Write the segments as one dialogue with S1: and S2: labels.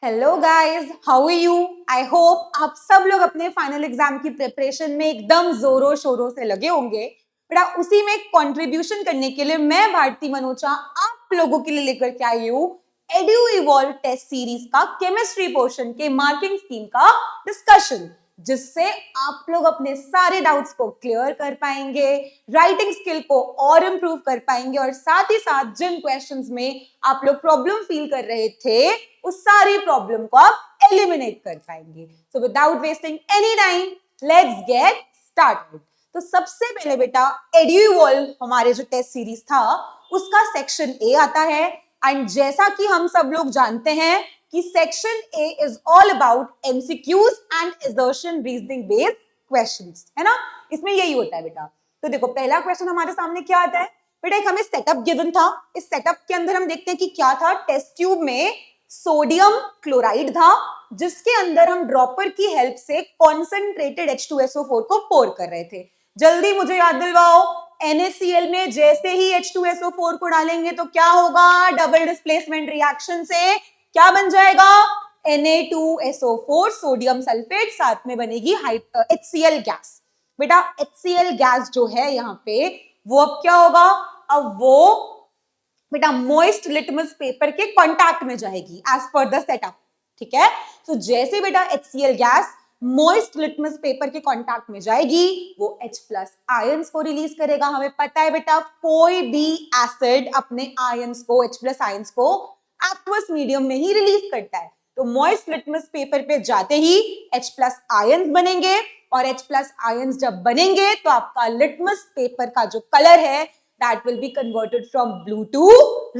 S1: Hello guys, how are you? I hope आप सब लोग अपने फाइनल एग्जाम की प्रिपरेशन में एकदम जोरों शोरों से लगे होंगे। बेटा उसी में कंट्रीब्यूशन करने के लिए मैं भारती मनोचा आप लोगों के लिए लेकर के आई हूँ एड्यू इवॉल्व टेस्ट सीरीज का केमिस्ट्री पोर्शन के मार्किंग स्कीम का डिस्कशन, जिससे आप लोग अपने सारे डाउट्स को क्लियर कर पाएंगे, राइटिंग स्किल को और इंप्रूव कर पाएंगे और साथ ही साथ जिन क्वेश्चंस में आप लोग प्रॉब्लम फील कर रहे थे उस सारी प्रॉब्लम को आप एलिमिनेट कर पाएंगे। So without wasting any time let's get started. तो सबसे पहले बेटा एड्यू इवॉल्व हमारे जो टेस्ट सीरीज था उसका सेक्शन ए आता है एंड जैसा कि हम सब लोग जानते हैं कि section A is all about MCQs and assertion reasoning based questions, है ना। इसमें यही होता है बेटा। तो देखो पहला क्वेश्चन हमारे सामने क्या आता है बेटा, एक हमें सेटअप गिवन था। इस सेटअप के अंदर हम देखते हैं कि क्या था। टेस्ट ट्यूब में सोडियम क्लोराइड था जिसके अंदर हम ड्रॉपर की हेल्प से कॉन्सेंट्रेटेड H2SO4 को पोर कर रहे थे। जल्दी मुझे याद दिलवाओ, NaCl में जैसे ही H2SO4 को डालेंगे तो क्या होगा, डबल डिस्प्लेसमेंट रिएक्शन से क्या बन जाएगा, Na2SO4 सोडियम सल्फेट, साथ में बनेगी HCl गैस। बेटा HCl गैस जो है यहाँ पे वो अब क्या होगा, अब वो बेटा मॉइस्ट लिटमस पेपर के कांटेक्ट में जाएगी एज पर द सेटअप, ठीक है। तो जैसे बेटा HCl gas moist litmus paper के कांटेक्ट में जाएगी वो H+ आयंस को रिलीज करेगा। हमें पता है बेटा कोई भी एसिड अपने आयंस को H+ आयंस को एक्वस मीडियम में ही रिलीज करता है। तो मॉइस्ट लिटमस पेपर पे जाते ही H+ आयंस बनेंगे और H+ आयंस जब बनेंगे तो आपका लिटमस पेपर का जो कलर है that will be converted from blue to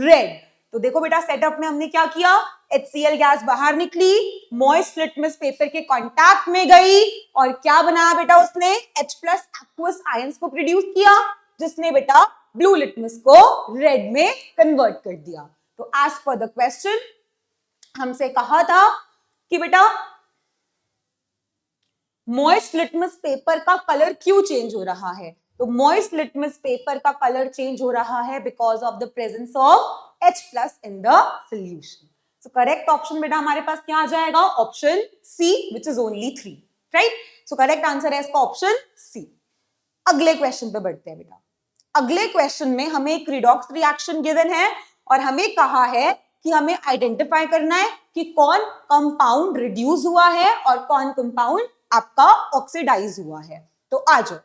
S1: red। तो देखो बेटा सेटअप में हमने क्या किया, HCl गैस बाहर निकली, मॉइस्ट लिटमस पेपर के कांटेक्ट में गई और क्या बनाया बेटा, उसने H+ एक्वस आयंस को प्रोड्यूस किया जिसने बेटा ब्लू लिटमस को रेड में कन्वर्ट कर दिया। तो एज पर द क्वेश्चन हमसे कहा था कि बेटा मॉइस्ट लिटमस पेपर का कलर क्यों चेंज हो रहा है। तो मॉइस्ट लिटमस पेपर का कलर चेंज हो रहा है because of the presence of H+ in the solution. So correct option बेटा हमारे पास क्या आ जाएगा, option C which is only 3, right. So correct answer है इसका ऑप्शन सी। अगले क्वेश्चन पे बढ़ते हैं बेटा। अगले क्वेश्चन में हमें एक रिडॉक्स रिएक्शन गिवन है और हमें कहा है कि हमें आइडेंटिफाई करना है कि कौन कंपाउंड रिड्यूस हुआ है और कौन कंपाउंड आपका ऑक्सीडाइज हुआ है। तो आ जाओ।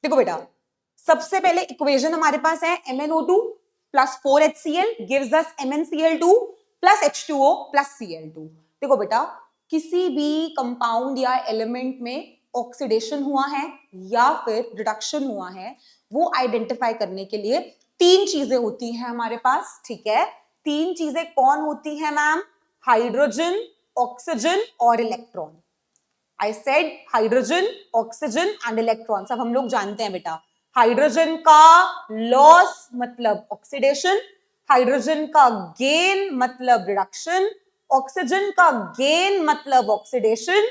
S1: देखो बेटा सबसे पहले इक्वेशन हमारे पास है MnO2 plus 4HCl gives us MnCl2 plus H2O plus Cl2। देखो बेटा किसी भी कंपाउंड या एलिमेंट में ऑक्सीडेशन हुआ है या फिर रिडक्शन हुआ है वो आइडेंटिफाई करने के लिए 3 चीजें होती हैं हमारे पास, ठीक है। 3 चीजें कौन होती हैं मैम, हाइड्रोजन, ऑक्सीजन और electron. I said hydrogen, oxygen and electron. सब हम लोग जानते हैं बेटा, हाइड्रोजन का लॉस मतलब ऑक्सीडेशन, हाइड्रोजन का गेन मतलब रिडक्शन, ऑक्सीजन का गेन मतलब ऑक्सीडेशन,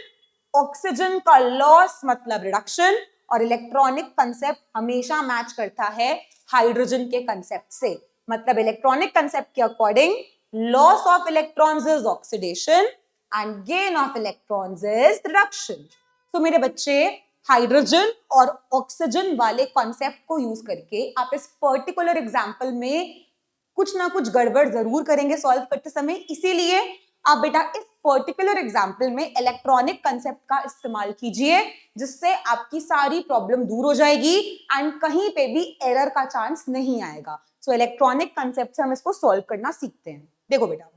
S1: ऑक्सीजन का लॉस मतलब रिडक्शन और इलेक्ट्रॉनिक कंसेप्ट हमेशा मैच करता है हाइड्रोजन के कंसेप्ट से। मतलब इलेक्ट्रॉनिक कंसेप्ट के according loss of electrons is oxidation and gain of electrons is reduction। तो मेरे बच्चे हाइड्रोजन और ऑक्सीजन वाले कॉन्सेप्ट को यूज करके आप इस पर्टिकुलर एग्जांपल में कुछ ना कुछ गड़बड़ जरूर करेंगे सॉल्व करते समय, इसीलिए आप बेटा इस पर्टिकुलर एग्जांपल में इलेक्ट्रॉनिक कंसेप्ट का इस्तेमाल कीजिए जिससे आपकी सारी प्रॉब्लम दूर हो जाएगी एंड कहीं पे भी एरर का चांस नहीं आएगा। सो इलेक्ट्रॉनिक कंसेप्ट से हम इसको सॉल्व करना सीखते हैं। देखो बेटा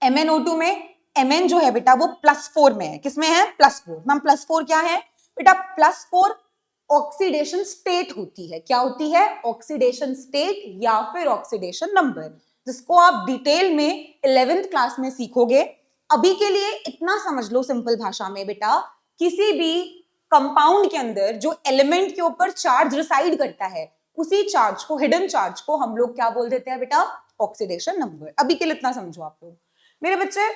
S1: MnO2 में Mn जो है बेटा वो +4 में है, किसमें है, +4। मैम +4 क्या है बेटा, +4 ऑक्सीडेशन स्टेट होती है। क्या होती है, ऑक्सीडेशन स्टेट या फिर ऑक्सीडेशन नंबर, जिसको आप डिटेल में 11th क्लास में सीखोगे। अभी के लिए इतना समझ लो सिंपल भाषा में बेटा, किसी भी कंपाउंड के अंदर जो एलिमेंट के ऊपर चार्ज रिसाइड करता है उसी चार्ज को, हिडन चार्ज को हम लोग क्या बोल देते हैं बेटा, ऑक्सीडेशन नंबर। अभी के लिए इतना समझो आप लोग। मेरे बच्चे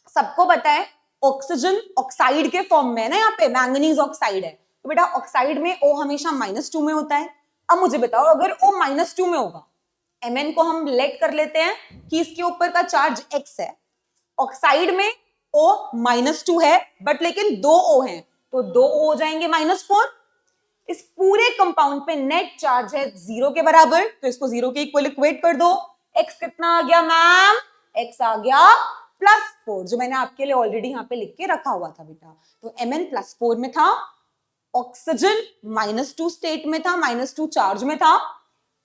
S1: सबको पता है ऑक्सीजन ऑक्साइड के फॉर्म में है ना, यहाँ पे मैंगनीज ऑक्साइड है, तो बेटा ऑक्साइड में O हमेशा -2 में होता है। अब मुझे बताओ अगर O -2 में होगा Mn को हम लेट कर लेते हैं कि इसके ऊपर का चार्ज x है, ऑक्साइड में O -2 है, बट लेकिन 2 O हैं, तो 2 O हो जाएंगे -4। इस पूरे कंपाउंड पे नेट चार्ज है 0 के बराबर, तो इसको 0 के इक्वल इक्वेट कर दो। x कितना आ गया मैम? x आ गया +4, जो मैंने आपके लिए ऑलरेडी यहाँ पे लिख के रखा हुआ था बेटा। तो Mn +4 में था, ऑक्सीजन -2 स्टेट में था, -2 चार्ज में था,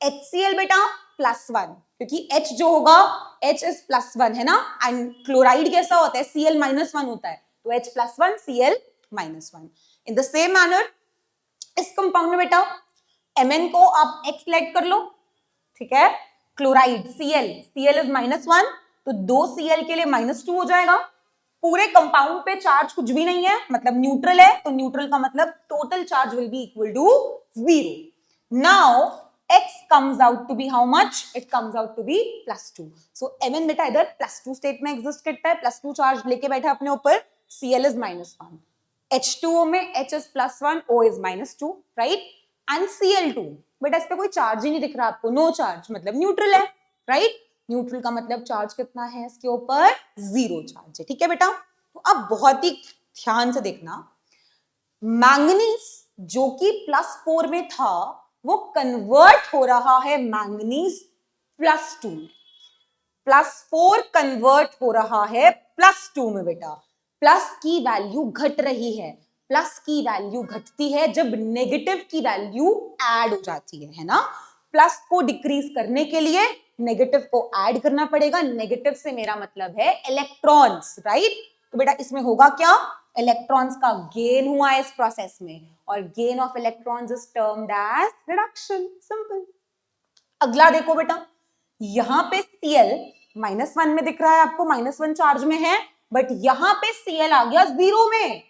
S1: HCl बेटा +1, क्योंकि H जो होगा H इज +1 है ना, एंड क्लोराइड कैसा होता है? Cl -1 होता है, तो H +1 Cl -1। In the same manner इस कंपाउंड में बेटा Mn को आप X लेट कर लो, ठीक है, क्लोराइड Cl इज -1, तो 2 Cl के लिए -2 हो जाएगा। पूरे कंपाउंड पे चार्ज कुछ भी नहीं है, मतलब न्यूट्रल है, तो न्यूट्रल का मतलब total charge will be equal to 0। Now X comes out to be how much? It comes out to be +2. So Mn बेटा इधर +2 स्टेट में एग्जिस्ट करता है, +2 चार्ज लेके बैठा अपने ऊपर, Cl is -1, H2O में H is +1, O is -2, right, and Cl2 बेटा इस पे कोई चार्ज ही नहीं दिख रहा आपको, नो चार्ज, मतलब न्यूट्रल है, राइट, न्यूट्रल का मतलब चार्ज कितना है इसके ऊपर? 0 चार्ज है, ठीक है बेटा। तो अब बहुत ही ध्यान से देखना, मैंगनीज जो कि +4 में था वो कन्वर्ट हो रहा है मैंगनीज +2, +4 कन्वर्ट हो रहा है +2 में बेटा। प्लस की वैल्यू घट रही है, प्लस की वैल्यू घटती है जब नेगेटिव की वैल्यू ऐड हो जाती है ना। प्लस को डिक्रीज करने के लिए नेगेटिव को ऐड करना पड़ेगा, नेगेटिव से मेरा मतलब है इलेक्ट्रॉन्स, राइट। तो बेटा इसमें होगा क्या? इलेक्ट्रॉन्स का गेन हुआ है इस प्रोसेस में, और gain of electrons is termed as reduction, simple. अगला देखो बेटा, यहां पे Cl -1 में दिख रहा है आपको, -1 चार्ज में है, बट यहां पे Cl आ गया 0 में।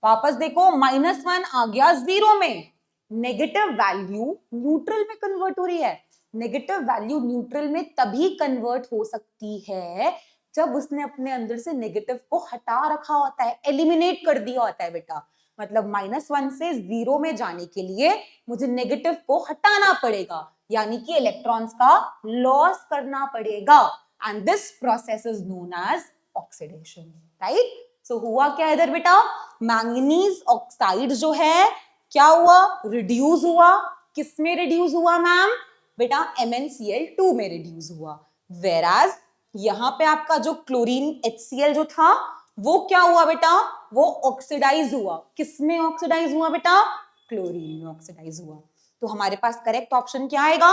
S1: वापस देखो, -1 आ गया 0 में, नेगेटिव वैल्यू न्यूट्रल में कन्वर्ट हो रही है। नेगेटिव वैल्यू न्यूट्रल में तभी कन्वर्ट हो सकती है जब उसने अपने अंदर से नेगेटिव को हटा रखा होता है, एलिमिनेट कर दिया होता है बेटा। मतलब -1 से 0 में जाने के लिए मुझे नेगेटिव को हटाना पड़ेगा, यानी कि इलेक्ट्रॉन्स का लॉस करना पड़ेगा, and this process is known as oxidation, right. So हुआ क्या इधर बेटा? मैंगनीज ऑक्साइड जो है क्या हुआ? रिड्यूस हुआ। किस में रिड्यूस हुआ मैम? बेटा MnCl2 में रिड्यूस हुआ। वेराज यहां पे आपका जो क्लोरीन HCl जो था वो क्या हुआ बेटा? वो ऑक्सीडाइज हुआ। किस में ऑक्सीडाइज हुआ बेटा? क्लोरीन में ऑक्सीडाइज हुआ। तो हमारे पास करेक्ट ऑप्शन क्या आएगा?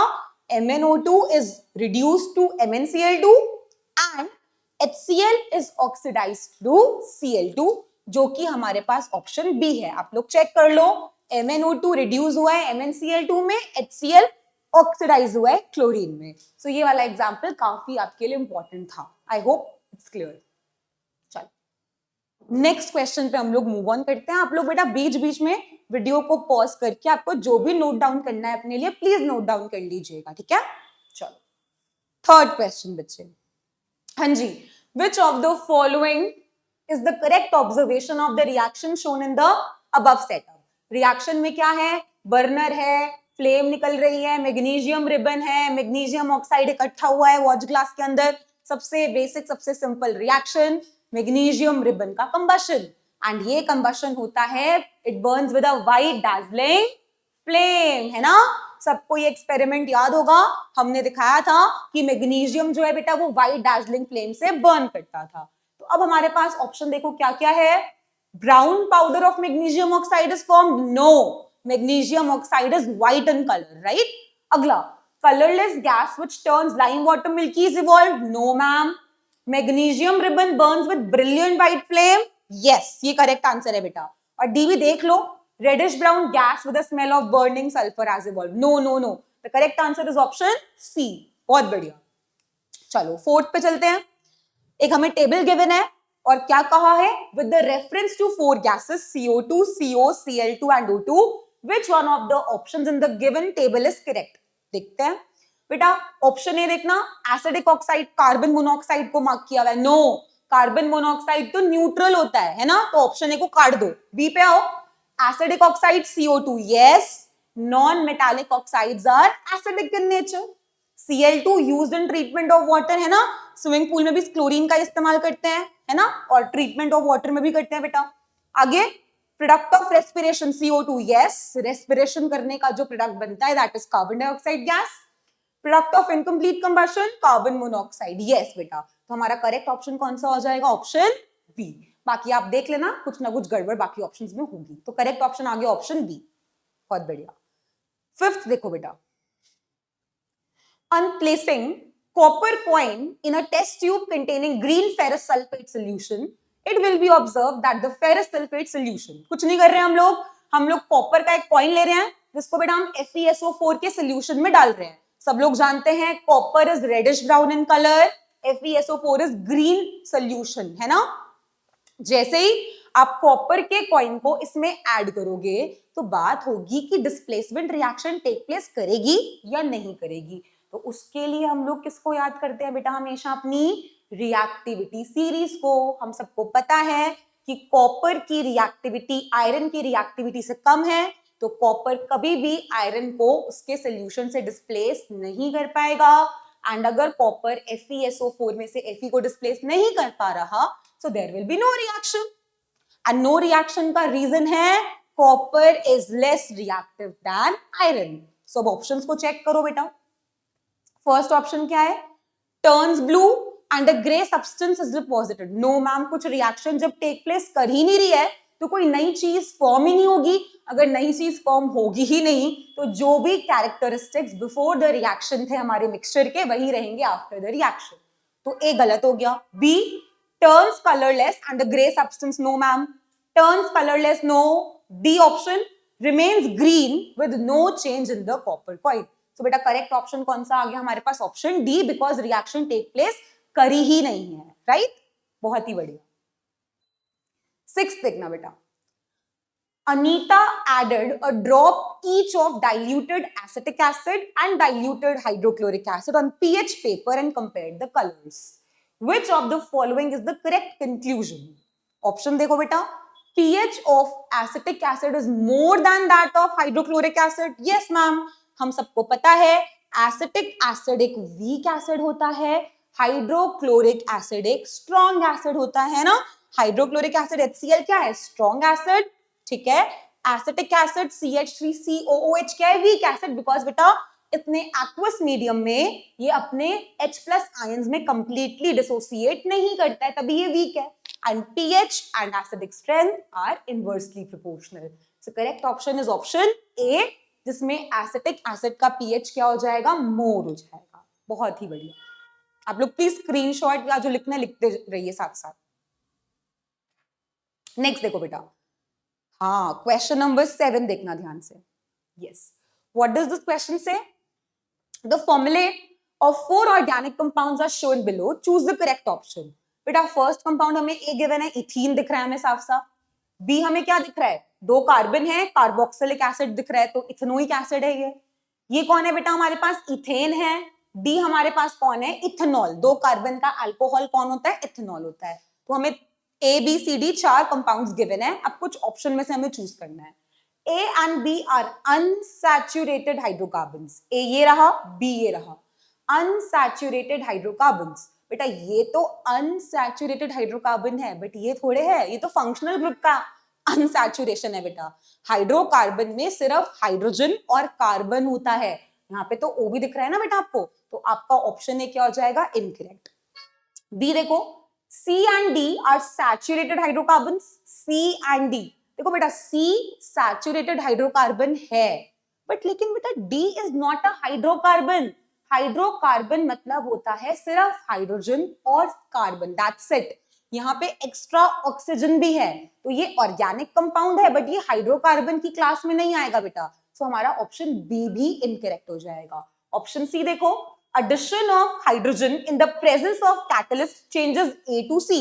S1: MnO2 is reduced to MnCl2 and HCl is oxidized to Cl2, जो कि हमारे पास ऑप्शन बी है। आप लोग चेक कर लो, MnO2 रिड्यूस हुआ है MnCl2 में, HCl ऑक्सीडाइज हुआ है क्लोरीन में। सो ये वाला एग्जांपल काफी आपके लिए इंपॉर्टेंट था। I hope it's clear. चलो नेक्स्ट क्वेश्चन पे हम लोग मूव ऑन करते हैं। आप लोग बेटा बीच बीच में वीडियो को पॉज करके आपको जो भी नोट डाउन करना है अपने लिए प्लीज नोट डाउन कर लीजिएगा, ठीक है। चलो थर्ड क्वेश्चन बच्चे, हाँ जी, which of the following is the correct observation of the reaction shown in the above setup? Reaction में क्या है? बर्नर है, फ्लेम निकल रही है, मैग्नीशियम रिबन है, मैग्नीशियम ऑक्साइड इकट्ठा हुआ है वॉच ग्लास के अंदर। सबसे बेसिक सबसे सिंपल रिएक्शन, मैग्नीशियम रिबन का कंबशन, एंड ये कंबशन होता है, it Burns with a white Darjeeling flame, है ना। सबको ये एक्सपेरिमेंट याद होगा, हमने दिखाया था कि मैग्नीशियम जो है बेटा वो वाइट डार्जलिंग फ्लेम से बर्न करता था। तो अब हमारे पास ऑप्शन देखो क्या क्या है। Brown powder of magnesium oxide is formed, no, magnesium oxide is white in colour, right. अगला, colourless gas which turns lime water milky is evolved, no ma'am. Magnesium ribbon burns with brilliant white flame, yes, ये correct answer है बेटा। और D भी देख लो, reddish brown gas with a smell of burning sulfur has evolved, no no no, the correct answer is option C। बहुत बढ़िया। चलो fourth पे चलते हैं। एक हमें टेबल गिवन है और क्या कहा है, with the reference to four gases CO2, CO, Cl2 and O2, which one of the options in the given table is correct? देखते हैं बेटा। ऑप्शन ए देखना, एसिडिक ऑक्साइड कार्बन मोनोऑक्साइड को मार्क किया हुआ है, नो, कार्बन मोनोऑक्साइड तो neutral होता है ना, तो ऑप्शन ए को काट दो। बी पे आओ, acidic oxide CO2, yes, non-metallic oxides are acidic in nature, Cl2 used in treatment of water, है ना, स्विमिंग पूल में भी क्लोरीन का इस्तेमाल करते हैं, है ना, और ट्रीटमेंट ऑफ वाटर में भी करते हैं बेटा। आगे product of respiration CO2, yes, respiration करने का जो प्रोडक्ट बनता है that is carbon dioxide gas. Product of incomplete combustion carbon monoxide, yes बेटा। तो हमारा करेक्ट ऑप्शन कौन सा हो जाएगा? Option B. बाकी आप देख लेना, कुछ ना कुछ गड़बड़ बाकी ऑप्शंस में होगी, तो करेक्ट ऑप्शन आ गया ऑप्शन बी। बहुत बढ़िया। फिफ्थ देखो बेटा, on placing copper coin in a test tube containing green ferrous sulfate solution, it will be observed that the ferrous sulfate solution, कुछ नहीं कर रहे हैं हम लोग कॉपर का एक कॉइन ले रहे हैं जिसको बेटा हम FeSO4 के सोल्यूशन में डाल रहे हैं। सब लोग जानते हैं copper is reddish brown in colour, FeSO4 is green solution, है ना। जैसे ही आप कॉपर के कॉइन को इसमें ऐड करोगे तो बात होगी कि डिस्प्लेसमेंट रिएक्शन टेक प्लेस करेगी या नहीं करेगी। तो उसके लिए हम लोग किसको याद करते हैं बेटा? हमेशा अपनी रिएक्टिविटी सीरीज को। हम सबको पता है कि कॉपर की रिएक्टिविटी आयरन की रिएक्टिविटी से कम है, तो कॉपर कभी भी आयरन को उसके सोल्यूशन से डिस्प्लेस नहीं कर पाएगा। एंड अगर कॉपर FeSO4 में से Fe को डिस्प्लेस नहीं कर पा रहा, so there will be no reaction. And no reaction का रीजन है copper is less reactive than iron. So अब ऑप्शंस को चेक करो बेटा। फर्स्ट ऑप्शन क्या है? Turns blue and a grey substance is deposited. No ma'am, कुछ reaction जब टेक प्लेस कर ही नहीं रही है तो कोई नई चीज फॉर्म ही नहीं होगी। अगर नई चीज फॉर्म होगी ही नहीं तो जो भी कैरेक्टरिस्टिक्स बिफोर द रिएक्शन थे हमारे मिक्सचर के वही रहेंगे आफ्टर द रिएक्शन। तो ए गलत हो गया। B, turns colourless and the grey substance, no ma'am, turns colourless no. D option, remains green with no change in the copper coin. तो बेटा करेक्ट ऑप्शन कौन सा आ गया हमारे पास? Option D, because reaction take place करी ही नहीं है, राइट। बहुत ही बढ़िया। सिक्स देखना बेटा, Anita added a drop each of diluted acetic acid and diluted hydrochloric acid on pH paper and compared the colors. Which of the following is the correct conclusion? Option देखो बेटा, pH of acetic acid is more than that of hydrochloric acid. Yes ma'am, हम सबको पता है acetic acid एक weak acid होता है, hydrochloric acid एक स्ट्रॉन्ग एसिड होता है ना। हाइड्रोक्लोरिक एसिड HCl क्या है? स्ट्रॉन्ग एसिड, ठीक है। एसिटिक एसिड CH3COOH क्या है? वीक एसिड, बिकॉज बेटा इतने एक्वस मीडियम में ये अपने H+ आयंस में कंप्लीटली डिसोसिएट नहीं करता है, तभी ये वीक है। And pH and acidic strength are inversely proportional. So correct option is option A, जिसमें एसिटिक एसिड का pH क्या हो जाएगा? मोर हो जाएगा। बहुत ही बढ़िया। आप लोग प्लीज स्क्रीनशॉट या जो लिखना लिखते रहिए साथ साथ। नेक्स्ट देखो बेटा, हाँ, क्वेश्चन नंबर 7 देखना ध्यान से। Yes, what does this question say? The formulae of 4 organic compounds are shown below, choose the correct option. बेटा फर्स्ट कंपाउंड हमें ए गिवन है, इथीन दिख रहा है हमें साफ साफ। बी हमें क्या दिख रहा है? 2 कार्बन है, कार्बोक्सिलिक एसिड दिख रहा है, तो इथेनोइक एसिड है ये कौन है बेटा? हमारे पास इथेन है। डी हमारे पास कौन है? इथेनॉल। 2 कार्बन का अल्कोहल कौन होता है? इथेनॉल होता है। तो हमें ABCD 4 कंपाउंड्स गिवन है। अब कुछ ऑप्शन में से हमें चूज करना है। A and B are unsaturated hydrocarbons. A ये रहा, B ये रहा। अनसैचुरेटेड हाइड्रोकार्बन्स, बेटा ये तो अनसैचुरेटेड हाइड्रोकार्बन है, बट ये थोड़े है, ये तो फंक्शनल ग्रुप का अनसैचुरेशन है बेटा। हाइड्रोकार्बन में सिर्फ हाइड्रोजन और कार्बन होता है। यहाँ पे तो O भी दिख रहा है ना बेटा आपको, तो आपका ऑप्शन ए क्या हो जाएगा? इनकरेक्ट। बी देखो, C and D are saturated hydrocarbons. C and D, देखो बेटा C saturated hydrocarbon है, बट लेकिन बेटा D is not a hydrocarbon. Hydrocarbon मतलब होता है सिर्फ हाइड्रोजन और कार्बन, दैट्स इट। यहाँ पे एक्स्ट्रा ऑक्सीजन भी है, तो ये ऑर्गेनिक कंपाउंड है, बट ये हाइड्रोकार्बन की क्लास में नहीं आएगा बेटा। सो हमारा ऑप्शन बी भी इनकरेक्ट हो जाएगा। ऑप्शन सी देखो, addition of hydrogen in the presence of catalyst changes A to C.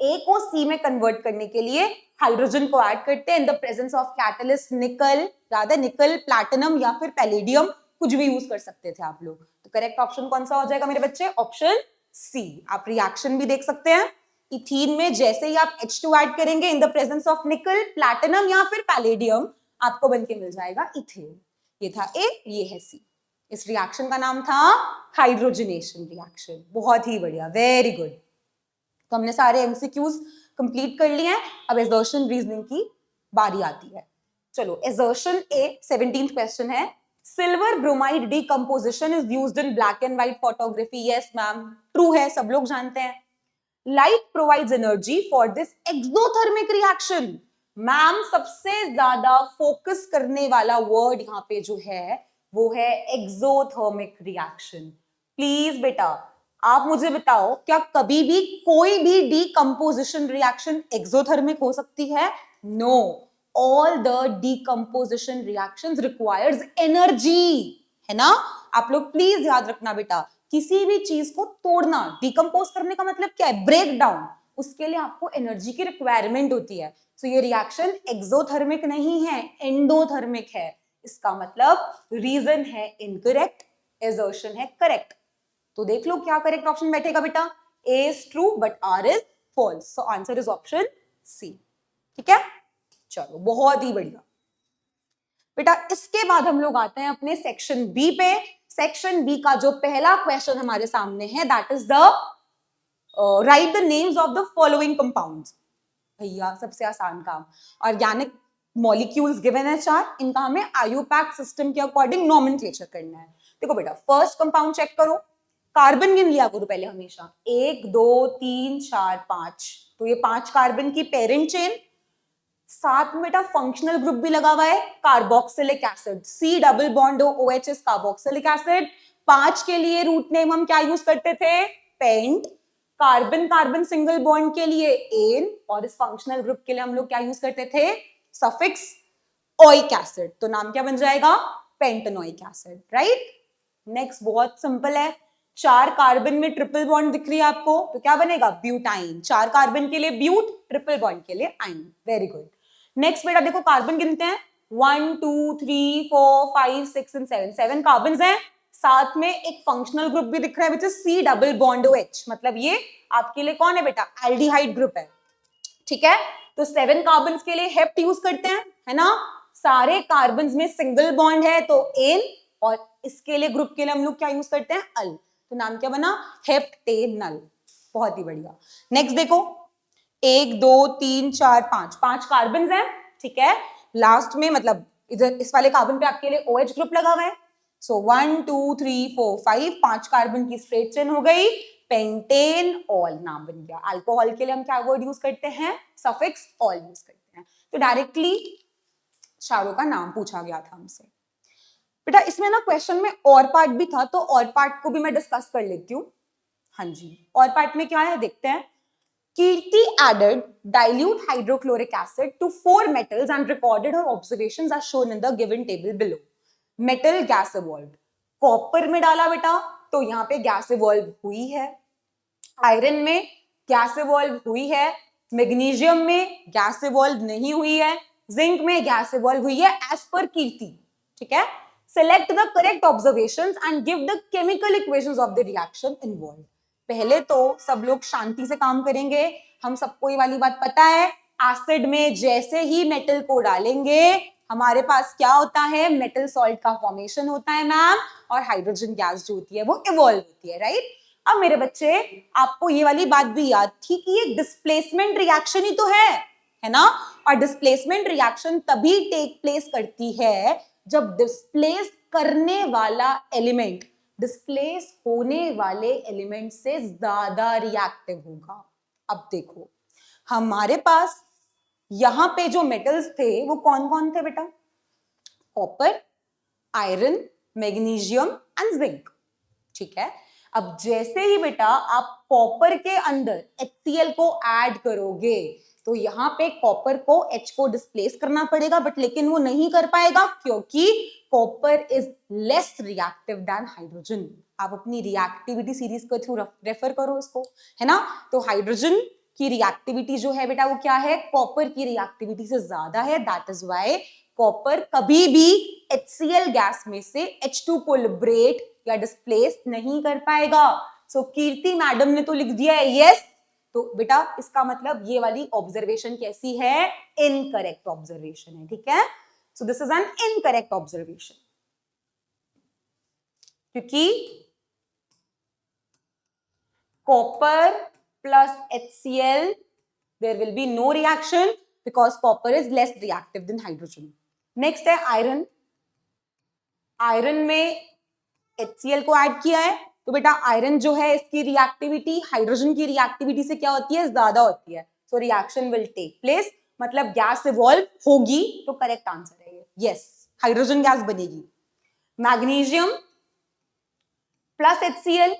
S1: A को C में कन्वर्ट करने के लिए हाइड्रोजन को ऐड करते हैं in the presence of catalyst. निकल, याद है निकल, प्लैटिनम या फिर पैलेडियम, कुछ भी यूज कर सकते थे आप लोग। तो करेक्ट ऑप्शन कौन सा हो जाएगा मेरे बच्चे? Option C. आप रिएक्शन भी देख सकते हैं। इथीन में जैसे ही आप H2 ऐड करेंगे इन द प्रेजेंस ऑफ निकल, प्लैटिनम या फिर पैलेडियम, आपको बनके मिल जाएगा इथेन। ये था ए, ये है सी। इस रिएक्शन का नाम था हाइड्रोजनेशन रिएक्शन। बहुत ही बढ़िया, वेरी गुड। तो हमने सारे एमसीक्यूज कंप्लीट कर लिए हैं, अब एजर्शन रीजनिंग की बारी आती है। चलो एजर्शन ए 17th क्वेश्चन है, silver bromide decomposition is used in black and white photography. Yes ma'am, true है, सब लोग जानते हैं। Light provides energy for this exothermic reaction. Ma'am सबसे ज्यादा फोकस करने वाला वर्ड यहाँ पे जो है वो है एक्सोथर्मिक रिएक्शन। प्लीज बेटा आप मुझे बताओ, क्या कभी भी कोई भी डीकंपोजिशन रिएक्शन एक्सोथर्मिक हो सकती है? No, all the decomposition reactions requires energy, है ना। आप लोग प्लीज याद रखना बेटा, किसी भी चीज को तोड़ना, डिकम्पोज करने का मतलब क्या है? ब्रेक डाउन, उसके लिए आपको एनर्जी की रिक्वायरमेंट होती है। तो ये रिएक्शन एक्सोथर्मिक नहीं है, एंडोथर्मिक है। इसका मतलब रीजन है इनकरेक्ट, एजर्शन है करेक्ट। तो देख लो क्या करेक्ट ऑप्शन बैठेगा बेटा, A is true but R is false, so answer is option C. ठीक है, चलो बहुत ही बढ़िया बेटा। इसके बाद हम लोग आते हैं अपने सेक्शन बी पे। सेक्शन बी का जो पहला क्वेश्चन हमारे सामने है that is the right the names of the following compounds. भैया सबसे आसान काम, ऑर्गेनिक मॉलिक्यूल्स गिवन है 4, इनका हमें आयुपैक सिस्टम के अकॉर्डिंग नॉमेनक्लेचर करना है। देखो बेटा फर्स्ट कंपाउंड चेक करो, कार्बन गिन लिया करो पहले हमेशा, 1 2 3 4 5, तो ये 5 कार्बन की पेरेंट चेन, साथ में बेटा फंक्शनल ग्रुप भी लगा हुआ है carboxylic acid, C double bond OH is carboxylic acid. 5 के लिए रूट नेम हम क्या यूज करते थे? Paint. Carbon carbon single bond के लिए एन, और इस फंक्शनल ग्रुप के लिए हम लोग क्या यूज करते थे? Suffix oic acid. तो नाम क्या बन जाएगा? Pentanoic acid, right. नेक्स्ट बहुत सिंपल है, 4 कार्बन में ट्रिपल बॉन्ड दिख रही है आपको, तो क्या बनेगा? ब्यूटाइन। 4 कार्बन के लिए ब्यूट, ट्रिपल बॉन्ड के लिए आइन। Very good. नेक्स्ट बेटा देखो कार्बन गिनते हैं, 1 2 3 4 5 6 एंड 7, 7 कार्बन हैं। साथ में एक फंक्शनल ग्रुप भी दिख रहा है which is C double bond OH, मतलब ये आपके लिए कौन है बेटा? एल्डिहाइड ग्रुप है। ठीक है, तो 7 कार्बन के लिए हेप्ट यूज करते हैं, है ना। सारे कार्बन में सिंगल बॉन्ड है तो एन, और इसके लिए ग्रुप के लिए हम लोग क्या यूज करते हैं? अल। तो नाम क्या बना? हेप्टेनल। बहुत ही बढ़िया। नेक्स्ट देखो, 1 2 3 4 5, 5 कार्बन हैं, ठीक है। लास्ट में मतलब इधर इस वाले कार्बन पे आपके लिए OH ग्रुप लगा हुआ है। सो 1 2 3 4 5, 5 कार्बन की स्ट्रेट चेन हो गई, पेंटेन ऑल नाम बन गया। अल्कोहल के लिए हम क्या वर्ड यूज करते हैं? सफिक्स ऑल यूज करते हैं। तो डायरेक्टली चारों का नाम पूछा गया था हमसे। बेटा इसमें ना क्वेश्चन में और पार्ट भी था, तो और पार्ट को भी मैं डिस्कस कर लेती हूँ। हाँ जी, और पार्ट में क्या है देखते हैं। Kirti added dilute hydrochloric acid to 4 metals and recorded her observations as shown in the given table below. Metal gas evolved. Copper में डाला बेटा तो यहाँ पे गैस इवॉल्व हुई है, आयरन में गैस इवॉल्व हुई है, मैग्नीशियम में गैस इवॉल्व नहीं हुई है, जिंक में गैस इवॉल्व हुई है एज पर कीर्ति। ठीक है, select the correct observations and give the chemical equations of the reaction involve. पहले तो सब लोग शांति से काम करेंगे, हम सबको ये वाली बात पता है, एसिड में जैसे ही मेटल को डालेंगे हमारे पास क्या होता है? मेटल सॉल्ट का फॉर्मेशन होता है मैम, और हाइड्रोजन गैस जो होती है वो इवॉल्व होती है, राइट। अब मेरे बच्चे आपको ये वाली बात भी याद थी कि ये डिस्प्लेसमेंट रिएक्शन ही तो है ना। और डिस्प्लेसमेंट रिएक्शन तभी टेक प्लेस करती है जब डिस्प्लेस करने वाला एलिमेंट डिस्प्लेस होने वाले एलिमेंट से ज्यादा रिएक्टिव होगा। अब देखो हमारे पास यहां पे जो मेटल्स थे वो कौन कौन थे बेटा? Copper, iron, magnesium and zinc. ठीक है, अब जैसे ही बेटा आप कॉपर के अंदर HCl को ऐड करोगे तो यहाँ पे कॉपर को H को डिस्प्लेस करना पड़ेगा, बट लेकिन वो नहीं कर पाएगा क्योंकि copper is less reactive than hydrogen. आप अपनी रिएक्टिविटी सीरीज के थ्रू रेफर करो इसको, है ना। तो हाइड्रोजन की रिएक्टिविटी जो है बेटा वो क्या है? कॉपर की रिएक्टिविटी से ज्यादा है। दैट इज वाई कॉपर कभी भी HCl गैस में से H2 को लिबरेट या डिस्प्लेस नहीं कर पाएगा। सो कीर्ति मैडम ने तो लिख दिया है यस, तो बेटा इसका मतलब ये वाली ऑब्जर्वेशन कैसी है? इनकरेक्ट ऑब्जर्वेशन है। ठीक है, so this is an incorrect observation. क्योंकि copper plus HCl there will be no reaction because copper is less reactive than hydrogen. Next है आयरन. आयरन में HCl को ऐड किया है तो बेटा आयरन जो है इसकी रिएक्टिविटी हाइड्रोजन की रिएक्टिविटी से क्या होती है, ज्यादा होती है. So reaction will take place, मतलब गैस इवॉल्व होगी. तो करेक्ट आंसर है ये. यस, हाइड्रोजन गैस बनेगी. Magnesium plus HCl.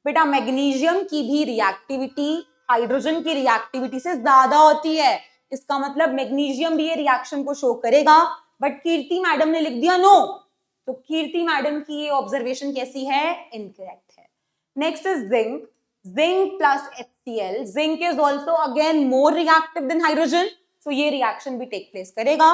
S1: बेटा मैग्नीशियम की भी रिएक्टिविटी हाइड्रोजन की रिएक्टिविटी से ज्यादा होती है. इसका मतलब मैग्नीशियम भी ये रिएक्शन को शो करेगा. बट कीर्ति मैडम ने लिख दिया नो. तो कीर्ति मैडम की ये ऑब्जर्वेशन कैसी है, इनकरेक्ट है. Next is zinc. Zinc plus HCl. Zinc is also again more reactive than hydrogen. So ये रिएक्शन भी टेक प्लेस करेगा.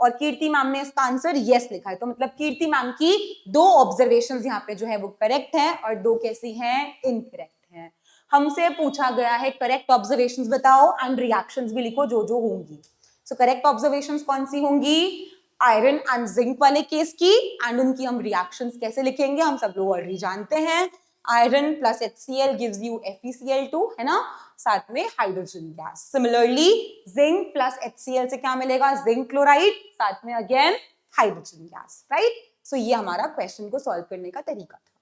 S1: और कीर्ति मैम ने इसका आंसर यस लिखा है. तो मतलब कीर्ति मैम की दो ऑब्जर्वेशंस यहाँ पे जो है वो करेक्ट है और दो कैसी हैं, इनकरेक्ट हैं. हमसे पूछा गया है करेक्ट ऑब्जर्वेशंस बताओ एंड रिएक्शंस भी लिखो जो जो होंगी. सो करेक्ट ऑब्जर्वेशंस कौन सी होंगी, आयरन एंड जिंक वाले केस की. एंड उनकी हम रिएक्शंस कैसे लिखेंगे हम सब लोग ऑलरेडी जानते हैं. Iron plus HCl gives you FeCl2, है ना, साथ में hydrogen gas. Similarly zinc plus HCl से क्या मिलेगा, जिंक क्लोराइड, साथ में again hydrogen gas. Right. So ये हमारा क्वेश्चन को सॉल्व करने का तरीका था.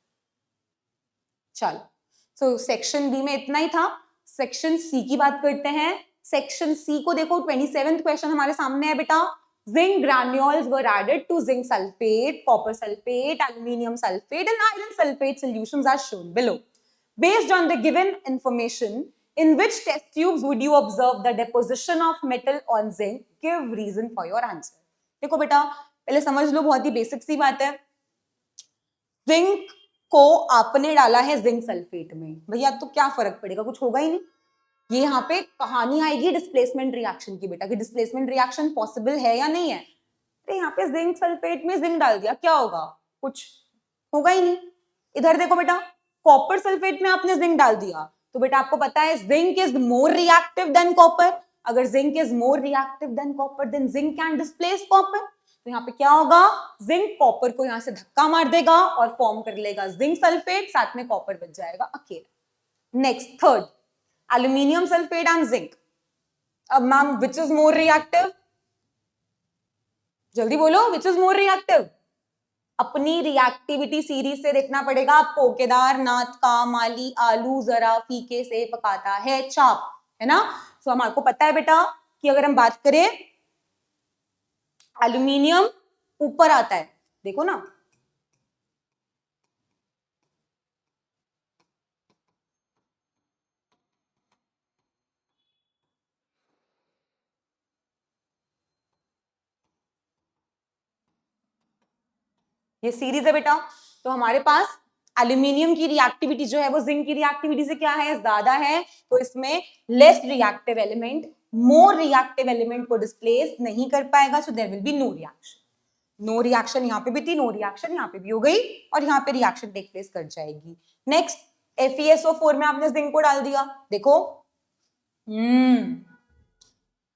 S1: चलो, सो सेक्शन बी में इतना ही था. सेक्शन सी की बात करते हैं. सेक्शन सी को देखो, 27th क्वेश्चन हमारे सामने है बेटा. Zinc granules were added to zinc sulfate, copper sulfate, aluminium sulfate and iron sulfate solutions are shown below. Based on the given information, in which test tubes would you observe the deposition of metal on zinc? Give reason for your answer. देखो बेटा, पहले समझ लो, बहुत ही basic सी बात है. Zinc को आपने डाला है जिंक सल्फेट में, भैया तो क्या फर्क पड़ेगा, कुछ होगा ही नहीं. ये यहाँ पे कहानी आएगी डिस्प्लेसमेंट रिएक्शन की बेटा, कि डिस्प्लेसमेंट रिएक्शन पॉसिबल है या नहीं है. अरे यहाँ पे जिंक सल्फेट में जिंक डाल दिया, क्या होगा, कुछ होगा ही नहीं. इधर देखो बेटा, कॉपर सल्फेट में आपने जिंक डाल दिया तो बेटा आपको पता है zinc is more reactive than copper. अगर zinc is more reactive than copper then zinc can displace copper. तो यहाँ पे क्या होगा, जिंक कॉपर को यहाँ से धक्का मार देगा और फॉर्म कर लेगा जिंक सल्फेट, साथ में कॉपर बच जाएगा अकेला. Next third, aluminium sulfate and zinc. अब ma'am which is more reactive? जल्दी बोलो, which is more reactive? अपनी रिएक्टिविटी सीरीज से देखना पड़ेगा आपको. केदारनाथ का माली आलू जरा फीके से पकाता है चाप, है ना. सो हमारे पता है बेटा कि अगर हम बात करें एल्यूमिनियम ऊपर आता है, देखो ना, ये सीरीज है बेटा. तो हमारे पास एल्यूमिनियम की रिएक्टिविटी जो है वो जिंक की रिएक्टिविटी से क्या है, ज्यादा है. तो इसमें less reactive element more reactive element को डिस्प्लेस नहीं कर पाएगा. So there will be no reaction. No reaction यहाँ पे भी थी, नो रिएक्शन यहाँ पे भी हो गई और यहाँ पे रिएक्शन टेक प्लेस कर जाएगी. नेक्स्ट, FeSO4 में आपने जिंक को डाल दिया. देखो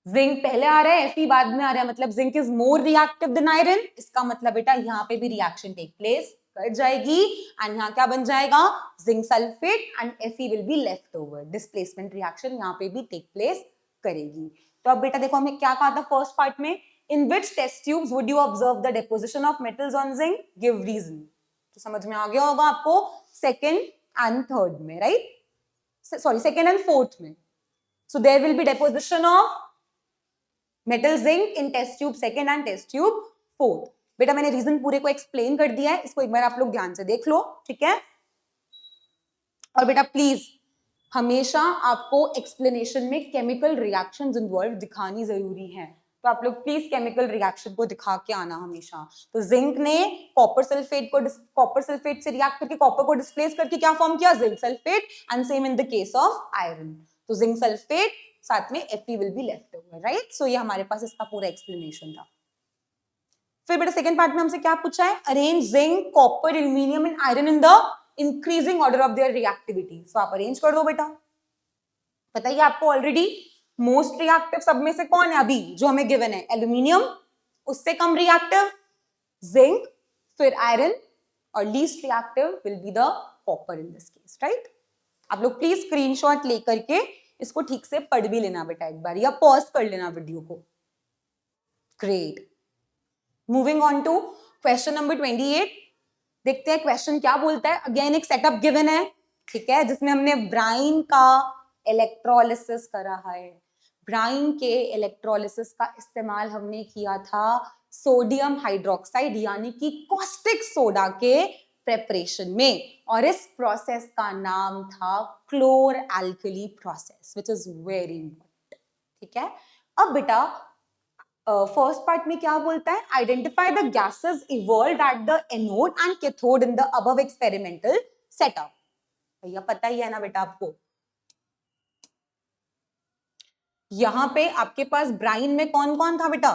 S1: जिंक पहले आ रहा है, Fe बाद में आ रहा है, मतलब zinc is more reactive then iron. इसका मतलब बेटा यहाँ पे भी रिएक्शन टेक प्लेस कर जाएगी एंड यहाँ क्या बन जाएगा, zinc sulphate and Fe will be left over. Displacement reaction यहाँ पे भी टेक प्लेस करेगी. तो अब बेटा देखो हमें क्या कहा था फर्स्ट पार्ट में, in which test tubes would you observe the deposition of metals on zinc, give reason. तो समझ में आ गया होगा आपको, सेकेंड एंड थर्ड में, right, sorry second and fourth में. So there will be deposition of metal zinc in test tube second and test tube fourth. बेटा मैंने रीजन पूरे को एक्सप्लेन कर दिया है, इसको एक बार आप लोग ध्यान से देख लो, ठीक है. और बेटा प्लीज हमेशा आपको एक्सप्लेनेशन में केमिकल रिएक्शंस इन्वॉल्व दिखानी जरूरी है. तो आप लोग प्लीज केमिकल रिएक्शन को दिखा के आना हमेशा. तो जिंक ने कॉपर सल्फेट से रिएक्ट करके कॉपर को डिस्प्लेस करके क्या फॉर्म किया, zinc sulphate. And same in the case of iron. तो जिंक सल्फेट साथ में Fe will be left over, right. So ये हमारे पास इसका पूरा एक्सप्लेनेशन था. फिर बेटा सेकंड पार्ट में हमसे क्या पूछा है, arrange zinc copper aluminium and iron in the increasing order of their reactivity. So आप अरेंज कर दो बेटा. बताइए आपको ऑलरेडी मोस्ट रिएक्टिव सब में से कौन है अभी जो हमें गिवन है, एल्यूमिनियम, उससे कम रिएक्टिव जिंक, फिर आयरन, और least reactive will be the copper in this case, right? आप लोग प्लीज स्क्रीनशॉट लेकर के इसको ठीक से पढ़ भी लेना बेटा एक बार, या पॉज कर लेना वीडियो को. Great. Moving on to question number 28. देखते हैं क्वेश्चन क्या बोलता है. अगेन एक सेटअप गिवन है, ठीक है, जिसमें हमने ब्राइन का इलेक्ट्रोलिसिस करा है. ब्राइन के इलेक्ट्रोलिसिस का इस्तेमाल हमने किया था सोडियम हाइड्रोक्साइड यानी कि कॉस्टिक सोडा के प्रेपरेशन में, और इस प्रोसेस का नाम था chlor alkali process, which is very important. ठीक है. अब बेटा फर्स्ट पार्ट में क्या बोलता है? Identify the gases evolved at the anode and cathode in the above experimental setup. भैया पता ही है ना बेटा आपको. यहां पे आपके पास ब्राइन में कौन कौन था बेटा?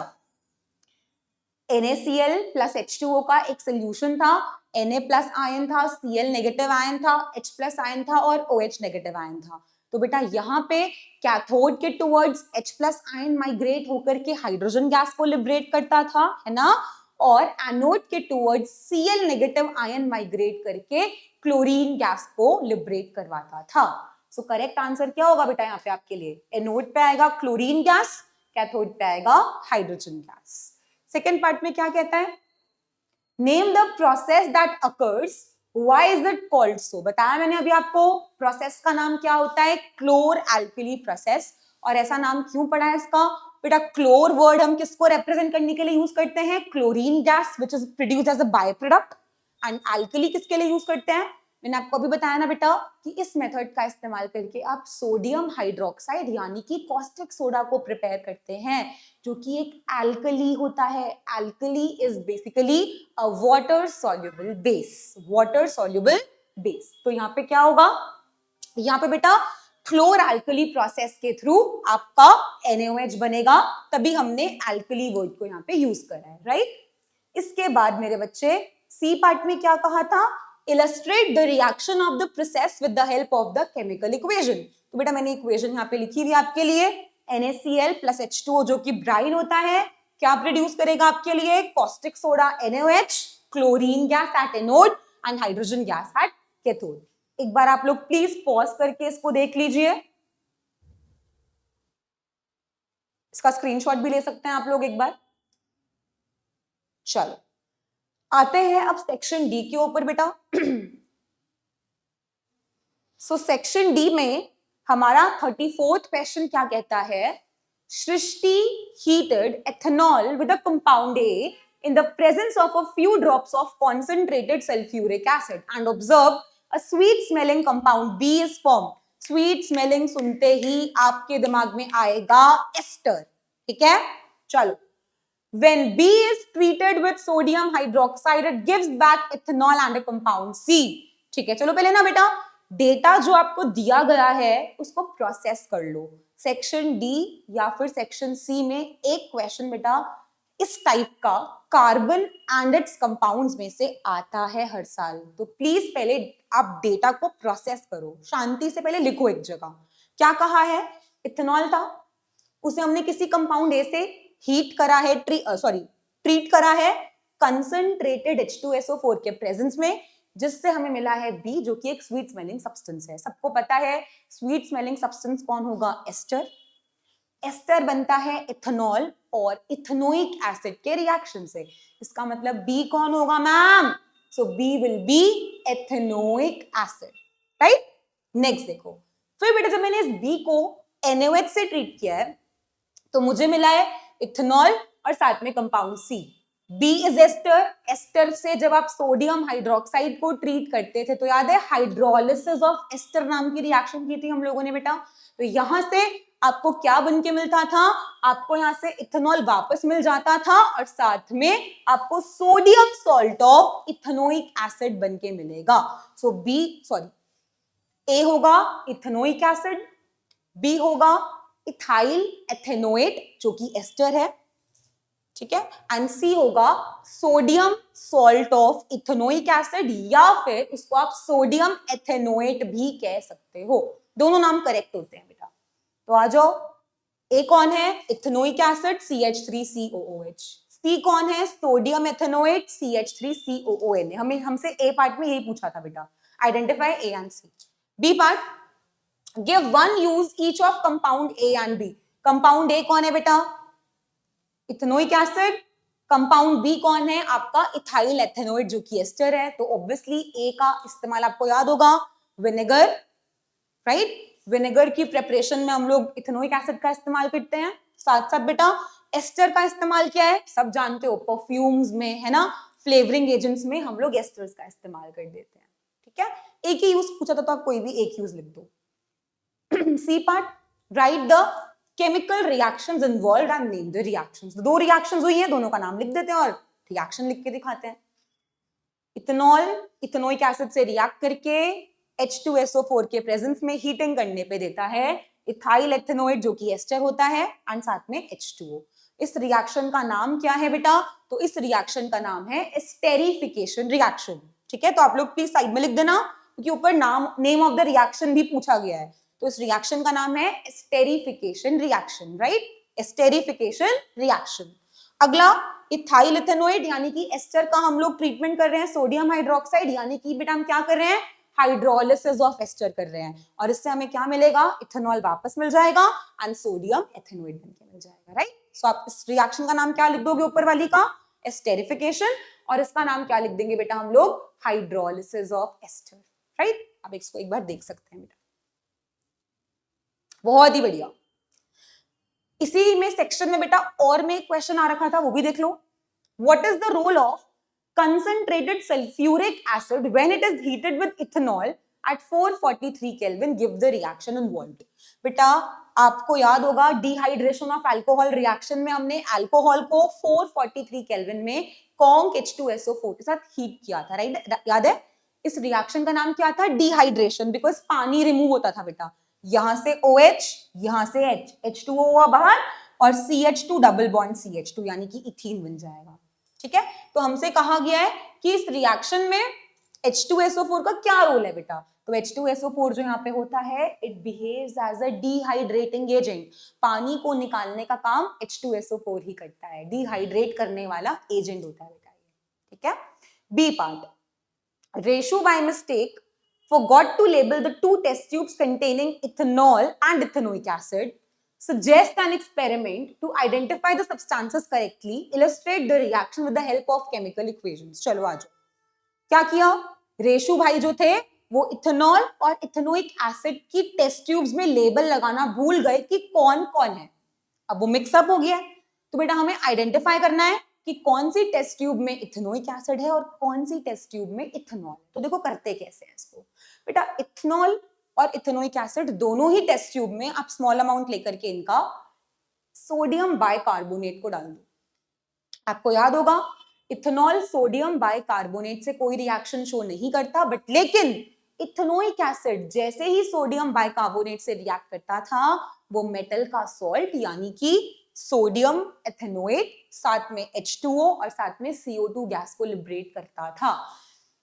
S1: NaCl प्लस H2O का एक सोल्यूशन था, Na प्लस आयन था, Cl नेगेटिव आयन था, H प्लस आयन था और OH नेगेटिव आयन था. तो बेटा यहाँ पे कैथोड के towards H plus ion migrate होकर के हाइड्रोजन गैस को लिबरेट करता था, है ना, और एनोड के towards Cl negative ion migrate करके क्लोरीन गैस को लिबरेट करवाता था. सो करेक्ट आंसर क्या होगा बेटा यहाँ पे आपके लिए? एनोड पे आएगा क्लोरीन गैस, कैथोड पे आएगा हाइड्रोजन गैस. सेकेंड पार्ट में क्या कहता है? Name the process that occurs, why is it called सो. बताया मैंने अभी आपको, प्रोसेस का नाम क्या होता है? क्लोर एल्कली प्रोसेस. और ऐसा नाम क्यों पड़ा है इसका? बेटा क्लोर वर्ड हम किसको रिप्रेजेंट करने के लिए यूज करते हैं? Chlorine gas which is produced as a by product. And alkali किसके लिए यूज करते हैं? मैंने आपको अभी बताया ना बेटा कि इस मेथड का इस्तेमाल करके आप सोडियम हाइड्रोक्साइड यानी कि कॉस्टिक सोडा को प्रिपेयर करते हैं, जो कि एक एल्कली होता है. Alkali is basically a water soluble base. Water soluble base. तो यहाँ पे क्या होगा? यहाँ पे बेटा क्लोर एल्कली प्रोसेस के थ्रू आपका NaOH बनेगा, तभी हमने एल्कली वर्ड को यहाँ पे यूज करा है, राइट? इसके बाद मेरे बच्चे सी पार्ट में क्या कहा था? Illustrate the reaction of the process with the help of the chemical equation. तो बेटा मैंने इक्वेशन यहाँ पे लिखी हुई आपके लिए. NaCl प्लस H2O जो कि ब्राइन होता है, क्या प्रोड्यूस करेगा आपके लिए? Caustic soda NaOH, chlorine gas at anode and hydrogen gas at cathode. एक बार आप लोग प्लीज पॉज करके इसको देख लीजिए. इसका स्क्रीनशॉट भी ले सकते हैं आप लोग एक बार. चलो आते हैं अब सेक्शन डी के ऊपर बेटा. सो सेक्शन डी में हमारा 34th क्वेश्चन क्या कहता है? सृष्टि heated ethanol with a compound A in the presence of a few drops of concentrated sulfuric acid and observed a sweet smelling compound B is formed. Sweet smelling सुनते ही आपके दिमाग में आएगा एस्टर. ठीक है, चलो. When B is treated with sodium hydroxide, it gives back ethanol and a compound C. ठीक है, चलो पहले ना बेटा डेटा जो आपको दिया गया है उसको प्रोसेस कर लो. सेक्शन डी या फिर सेक्शन सी में एक क्वेश्चन बेटा इस टाइप का कार्बन एंड इट्स कंपाउंड्स में से आता है हर साल. तो प्लीज पहले आप डेटा को प्रोसेस करो, शांति से पहले लिखो एक जगह. क्या कहा है? इथेनॉल था, उसे हमने किसी कंपाउंड ए से हीट करा है, ट्रीट करा है कंसंट्रेटेड H2SO4 के प्रेजेंस में, जिससे हमें मिला है बी, जो कि एक स्वीट स्मेलिंग सब्सटेंस है. सबको पता है स्वीट स्मेलिंग सब्सटेंस कौन होगा? एस्टर. एस्टर बनता है इथेनॉल और इथेनोइक एसिड के रिएक्शन से. इसका मतलब बी कौन होगा ma'am? So B will be ethanoic acid, right? Next देखो, फिर बेटा जब मैंने इस बी को NaOH से ट्रीट किया है तो मुझे मिला है इथेनॉल और साथ में compound C. B is ester. Ester से जब आप सोडियम हाइड्रोक्साइड को ट्रीट करते थे तो याद है हाइड्रोलिसिस ऑफ एस्टर नाम की रिएक्शन की थी हम लोगों ने बेटा. तो यहां से आपको क्या बन के मिलता था? आपको यहां से इथेनॉल वापस मिल जाता था और साथ में आपको sodium salt of ethanoic acid बन के मिलेगा. सो ए होगा इथेनोइक एसिड, बी होगा इथाइल एथेनोएट जो कि एस्टर है, ठीक है, एंड सी होगा sodium salt of ethanoic acid, या फिर इसको आप सोडियम एथेनोएट भी कह सकते हो. दोनों नाम करेक्ट होते हैं बेटा. तो आ जाओ, ए कौन है? Ethanoic acid CH3COOH. C कौन है? Sodium ethanoate CH3COON। हमें हमसे A पार्ट में यही पूछा था बेटा, identify A and C। B part, give one use each of compound A and B। Compound A कौन है बेटा? Ethanoic acid. कंपाउंड बी कौन है? आपका इथाइल एथेनोइड जो कि एस्टर है। तो ऑब्वियसली ए का इस्तेमाल आपको याद होगा, विनेगर, राइट? विनेगर की प्रिपरेशन में हम लोग इथेनोइक एसिड का इस्तेमाल करते हैं। साथ साथ बेटा एस्टर का इस्तेमाल क्या है? सब जानते हो, परफ्यूम्स में, है ना, फ्लेवरिंग एजेंट्स में हम लोग एस्टर्स का इस्तेमाल कर देते हैं। ठीक है, एक ही यूज पूछा था तो आप कोई भी एक यूज लिख दो। C part, write the chemical reactions involved and name the reactions. दो रिएक्शंस हुई हैं, दोनों का नाम लिख देते हैं और रिएक्शन लिख के दिखाते हैं। इथेनॉल इथेनोइक एसिड से रिएक्ट करके H2SO4 के प्रेजेंस में हीटिंग करने पे देता है इथाइल एथेनोइड जो कि एस्टर होता है एंड साथ में H2O। इस रिएक्शन का नाम क्या है बेटा? तो इस रिएक्शन का नाम है एस्टेरिफिकेशन रिएक्शन। ठीक है, तो आप लोग प्लीज साइड में लिख देना क्योंकि ऊपर नाम, नेम ऑफ द रिएक्शन भी पूछा गया है। तो इस रिएक्शन का नाम है esterification reaction, right? Esterification reaction. अगला इथाइल एथेनोइड यानी कि एस्टर का हम लोग ट्रीटमेंट कर रहे हैं सोडियम हाइड्रोक्साइड, यानी कि बेटा हम क्या कर रहे हैं? हाइड्रोलिसिस ऑफ एस्टर कर रहे हैं और इससे हमें क्या मिलेगा? इथेनॉल वापस मिल जाएगा एंड सोडियम एथेनोइड बनके मिल जाएगा, राइट? सो आप इस रिएक्शन का नाम क्या लिख दोगे ऊपर वाली का? एस्टेरिफिकेशन, और इसका नाम क्या लिख देंगे बेटा हम लोग? Hydrolysis of ester, right? अब इसको एक बार देख सकते हैं बेटा, बहुत ही बढ़िया। इसी में सेक्शन में बेटा और में एक क्वेश्चन आ रखा था, वो भी देख लो। What is the role of concentrated sulfuric acid when it is heated with ethanol at 443 Kelvin? Give the reaction involved। बेटा आपको याद होगा डिहाइड्रेशन ऑफ अल्कोहल रिएक्शन में हमने अल्कोहल को 443 केल्विन में कॉन्क H2SO4 के साथ हीट किया था, राइट? याद है? इस रिएक्शन का नाम क्या था? डिहाइड्रेशन, बिकॉज पानी रिमूव होता था बेटा। यहां से OH, यहां से H2O हुआ बाहर और CH2 डबल बॉन्ड CH2 यानी कि इथीन बन जाएगा। ठीक है, तो हमसे कहा गया है कि इस रिएक्शन में H2SO4 का क्या रोल है बेटा? तो H2SO4 जो यहाँ पे होता है, it behaves as a dehydrating agent. पानी को निकालने का काम H2SO4 ही करता है, डिहाइड्रेट करने वाला एजेंट होता है बेटा। ठीक है, B part, Reshu by mistake forgot to label the two test tubes containing ethanol and ethanoic acid. Suggest an experiment to identify the substances correctly. Illustrate the reaction with the help of chemical equations. चलो आ जाओ। क्या किया? रेशु भाई जो थे वो ethanol और ethanoic acid की टेस्ट ट्यूब्स में लेबल लगाना भूल गए कि कौन कौन है। अब वो मिक्सअप हो गया, तो बेटा हमें आइडेंटिफाई करना है कि कौन सी टेस्ट ट्यूब में इथेनोइक एसिड है और कौन सी टेस्ट ट्यूब में इथेनॉल। तो देखो करते कैसे हैं इसको बेटा। इथेनॉल और इथेनोइक एसिड दोनों ही टेस्ट ट्यूब में आप स्मॉल अमाउंट लेकर के इनका सोडियम बाइकार्बोनेट को डाल दो। आपको याद होगा इथेनॉल सोडियम बाइकार्बोनेट से कोई रिएक्शन शो नहीं करता, बट लेकिन इथेनोइक एसिड जैसे ही सोडियम बाइकार्बोनेट से रिएक्ट करता था वो मेटल का सॉल्ट यानी कि सोडियम एथेनोएट साथ में H2O और साथ में CO2 गैस को लिबरेट करता था।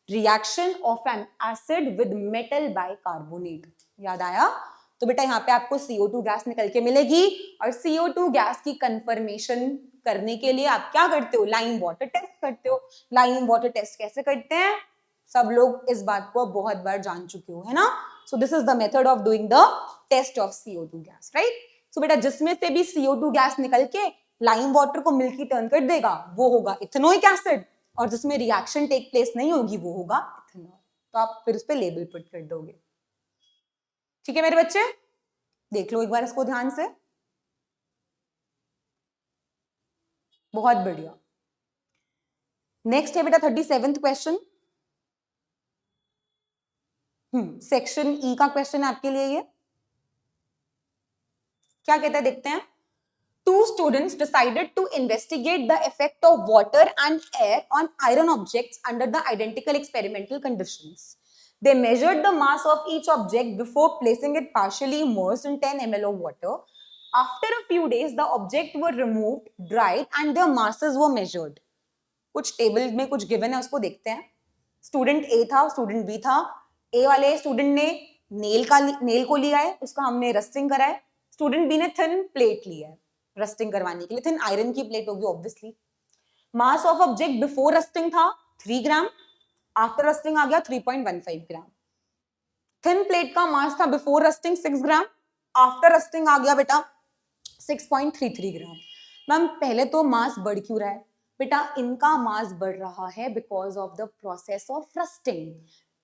S1: Reaction of N acid with metal bicarbonate, याद आया? तो बेटा यहाँ पे आपको CO2 गैस निकल के मिलेगी और CO2 गैस की कंफर्मेशन करने के लिए आप क्या करते हो? लाइम वाटर टेस्ट करते हो। लाइम वाटर टेस्ट कैसे करते हैं? सब लोग इस बात को बहुत बार जान चुके हो, है ना? So this is the method of doing the test of CO2 gas, right? So बेटा जिसमें से भी CO2 गैस निकल के लाइम वाटर को मिल्की टर्न कर देगा वो होगा इथेनोइक एसिड, और जिसमें रिएक्शन टेक प्लेस नहीं होगी वो होगा इथेनॉल। तो आप फिर उस पर लेबल पुट कर दोगे। ठीक है मेरे बच्चे, देख लो एक बार इसको ध्यान से। बहुत बढ़िया। नेक्स्ट है बेटा 37th क्वेश्चन। सेक्शन ई का क्वेश्चन है आपके लिए ये। क्या कहता है देखते हैं। Two students decided to investigate the effect of water and air on iron objects under the identical experimental conditions. They measured the mass of each object before placing it partially immersed in 10 ml of water. After a few days, the objects were removed, dried, and their masses were measured. कुछ table में कुछ given है उसको देखते हैं। Student ए था, student B था। ए वाले स्टूडेंट ने नेल को लिया है, उसका हमने रस्टिंग करा है। स्टूडेंट बी ने थिन प्लेट लिया है रस्टिंग करवाने के लिए। थिन आयरन की प्लेट होगी obviously. Mass of object before rusting था 3 ग्राम, आफ्टर रस्टिंग आ गया 3.15 ग्राम। थिन प्लेट का मास था बिफोर रस्टिंग 6 ग्राम, आफ्टर रस्टिंग आ गया बेटा 6.33 ग्राम। मैम पहले तो मास बढ़ क्यों रहा है? बेटा इनका मास बढ़ रहा है because of the process of rusting.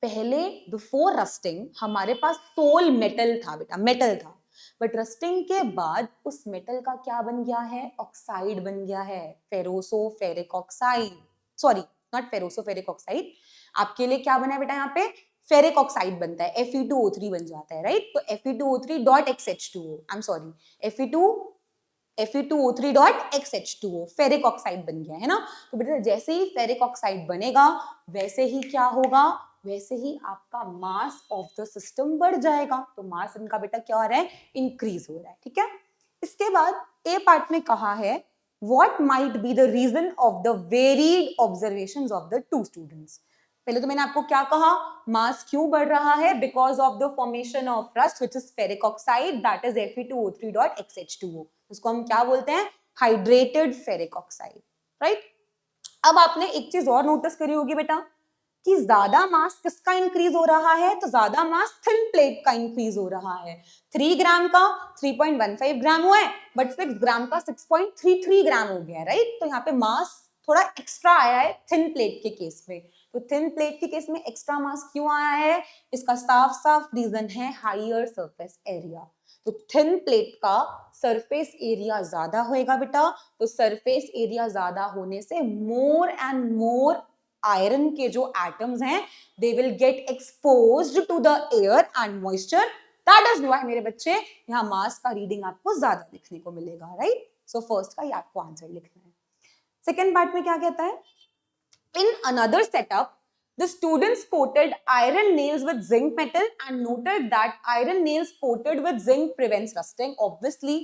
S1: पहले बिफोर रस्टिंग हमारे पास सोल मेटल था बेटा, मेटल था, बट रस्टिंग के बाद उस मेटल का क्या बन गया है? ऑक्साइड बन गया है, फेरोसोफेरिक ऑक्साइड, सॉरी नॉट फेरोसोफेरिक ऑक्साइड, आपके लिए क्या बना है बेटा यहाँ पे? फेरिक ऑक्साइड बनता है, Fe2O3 बन जाता है, राइट? तो Fe2O3.XH2O, I am sorry, Fe2O3.XH2O ferric oxide बन गया है ना। तो बेटा जैसे ही फेरिक ऑक्साइड बनेगा वैसे ही क्या होगा? वैसे ही आपका मास ऑफ द सिस्टम बढ़ जाएगा। तो मास इनका बेटा क्या हो रहा है? इंक्रीज हो रहा है, ठीक है। इसके बाद ए पार्ट में कहा है what might be the reason of the varied observations of the two students. पहले तो मैंने आपको क्या कहा? मास क्यों बढ़ रहा है? Because of the formation of rust which is ferric oxide, that is Fe2O3.XH2O। इसको हम क्या बोलते हैं? Hydrated ferric oxide, right. अब आपने एक चीज और नोटिस करी होगी बेटा कि ज्यादा मास किसका इंक्रीज हो रहा है? तो ज्यादा मास थिन प्लेट का इंक्रीज हो रहा है। 3 ग्राम का 3.15 ग्राम हुआ है, बट 6 ग्राम का 6.33 ग्राम हो गया, राइट। तो यहाँ पे मास थोड़ा एक्स्ट्रा आया है थिन प्लेट के केस में। तो थिन प्लेट के केस में एक्स्ट्रा मास क्यों आया है? इसका साफ साफ रीजन है हायर सरफेस एरिया। तो थिन प्लेट का सरफेस एरिया ज्यादा होएगा बेटा, तो सरफेस एरिया ज्यादा होने से मोर एंड मोर आयरन के जो एटम्स हैं they will get exposed to the air and moisture, that is why मेरे बच्चे यहाँ मास का रीडिंग आपको ज्यादा दिखने को मिलेगा, राइट। सो फर्स्ट का ये आपको आंसर लिखना है। सेकेंड पार्ट में क्या कहता है? In another setup, the students coated iron nails with zinc metal and noted that iron nails coated with zinc prevents rusting. Obviously,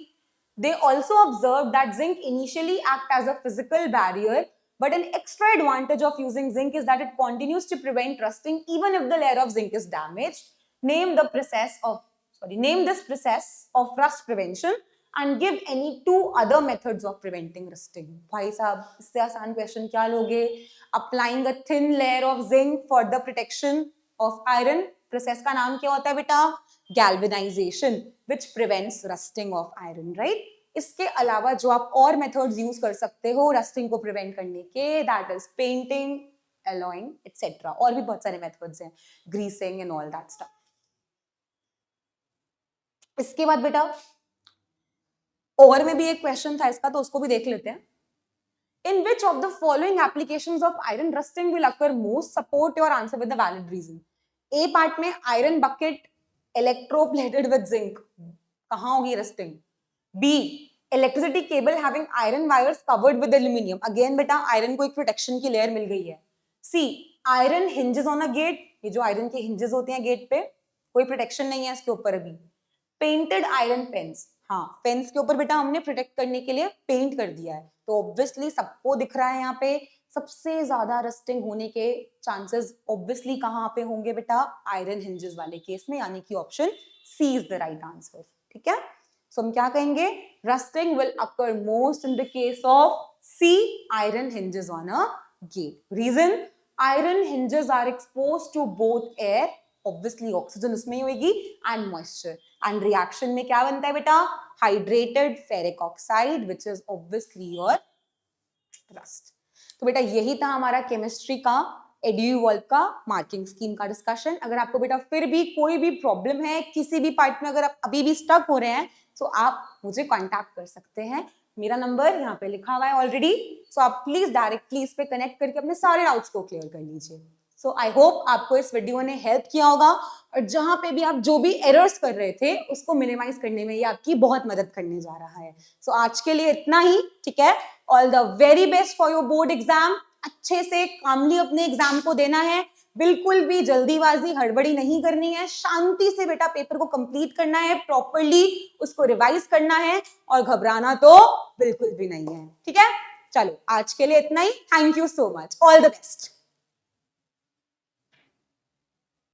S1: they also observed that zinc initially acts as a physical barrier, but an extra advantage of using zinc is that it continues to prevent rusting even if the layer of zinc is damaged. Name this process of rust prevention and give any two other methods of preventing rusting. भाई साहब इससे आसान question क्या लोगे? Applying a thin layer of zinc for the protection of iron. Process का नाम क्या होता है बेटा? Galvanization, which prevents rusting of iron, right? इसके अलावा जो आप और मेथड्स यूज कर सकते हो रस्टिंग को प्रिवेंट करने के, that is painting, alloying etcetera. और भी बहुत सारे मेथड्स हैं, greasing and all that stuff. इसके बाद बेटा और में भी एक क्वेश्चन था इसका, तो उसको भी देख लेते हैं। In which of the following applications of iron rusting will occur most? Support your answer with a valid reason. A part में iron bucket electroplated with zinc, कहाँ होगी rusting? B electricity cable having iron wires covered with aluminium, again बेटा iron को एक protection की layer मिल गई है। C iron hinges on a gate, ये जो आयरन के hinges होते हैं गेट पे, कोई प्रोटेक्शन नहीं है इसके ऊपर अभी। पेंटेड आयरन पेंस, हाँ पेंस के ऊपर बेटा हमने प्रोटेक्ट करने के लिए पेंट कर दिया है, तो ऑब्वियसली सबको दिख रहा है यहाँ पे सबसे ज्यादा रस्टिंग होने के चांसेस ऑब्वियसली कहाँ पे होंगे बेटा? आयरन हिंजेस वाले केस में, यानी कि option C is the right answer, ठीक है। सो हम क्या कहेंगे? Rusting will occur most in the case of C, iron hinges on a gate. Reason, iron hinges are exposed to both air, obviously oxygen उसमें ही होगी, and moisture, and reaction में क्या बनता है बेटा? Hydrated ferric oxide which is obviously your rust. तो बेटा यही था हमारा केमिस्ट्री का एडुवॉल्व का मार्किंग स्कीम का डिस्कशन। अगर आपको बेटा फिर भी कोई भी प्रॉब्लम है किसी भी पार्ट में, अगर आप अभी भी स्टक हो रहे हैं, तो आप मुझे कांटेक्ट कर सकते हैं। मेरा नंबर यहाँ पे लिखा हुआ है ऑलरेडी, सो आप प्लीज डायरेक्टली इस पे कनेक्ट करके अपने सारे डाउट्स को क्लियर कर लीजिए। सो आई होप आपको इस वीडियो ने हेल्प किया होगा, और जहां पे भी आप जो भी एरर्स कर रहे थे उसको मिनिमाइज करने में ये आपकी बहुत मदद करने जा रहा है। सो आज के लिए इतना ही, ठीक है। All the very best for your board exam. अच्छे से कामली अपने एग्जाम को देना है, बिल्कुल भी जल्दीबाजी हड़बड़ी नहीं करनी है, शांति से बेटा पेपर को कंप्लीट करना है, प्रॉपरली उसको रिवाइज करना है, और घबराना तो बिल्कुल भी नहीं है, ठीक है। चलो आज के लिए इतना ही, thank you so much, all the best.